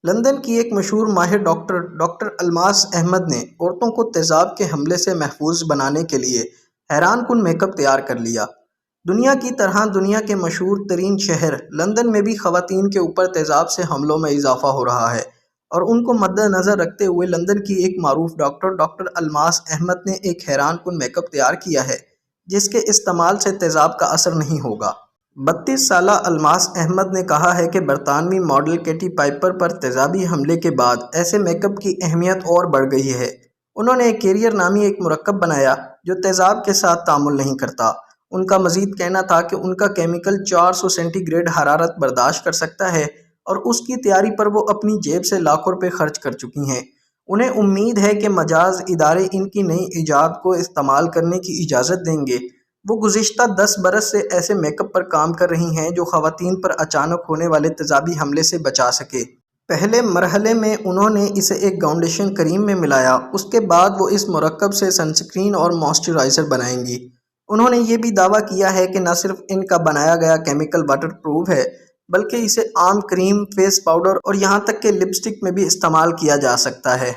London کی ایک مشہور ماہر ڈاکٹر الماس احمد نے عورتوں کو تیزاب کے حملے سے محفوظ بنانے کے لیے حیران کن میک اپ تیار کر لیا۔ دنیا کی طرح دنیا کے مشہور ترین شہر لندن میں بھی خواتین کے اوپر تیزاب سے حملوں میں اضافہ ہو رہا ہے، اور ان کو مد نظر رکھتے ہوئے لندن کی ایک معروف ڈاکٹر الماس احمد نے ایک حیران کن میک اپ تیار کیا ہے جس کے استعمال سے تیزاب کا اثر نہیں ہوگا۔ 32 سالہ الماس احمد نے کہا ہے کہ برطانوی ماڈل کیٹی پائپر پر تیزابی حملے کے بعد ایسے میک اپ کی اہمیت اور بڑھ گئی ہے۔ انہوں نے کیریئر نامی ایک مرکب بنایا جو تیزاب کے ساتھ تعامل نہیں کرتا۔ ان کا مزید کہنا تھا کہ ان کا کیمیکل 400 سینٹی گریڈ حرارت برداشت کر سکتا ہے، اور اس کی تیاری پر وہ اپنی جیب سے لاکھوں روپے خرچ کر چکی ہیں۔ انہیں امید ہے کہ مجاز ادارے ان کی نئی ایجاد کو استعمال کرنے کی اجازت دیں گے۔ وہ گزشتہ 10 برس سے ایسے میک اپ پر کام کر رہی ہیں جو خواتین پر اچانک ہونے والے تیزابی حملے سے بچا سکے۔ پہلے مرحلے میں انہوں نے اسے ایک فاؤنڈیشن کریم میں ملایا، اس کے بعد وہ اس مرکب سے سنسکرین اور موئسچرائزر بنائیں گی۔ انہوں نے یہ بھی دعویٰ کیا ہے کہ نہ صرف ان کا بنایا گیا کیمیکل واٹر پروف ہے، بلکہ اسے عام کریم، فیس پاؤڈر اور یہاں تک کہ لپسٹک میں بھی استعمال کیا جا سکتا ہے۔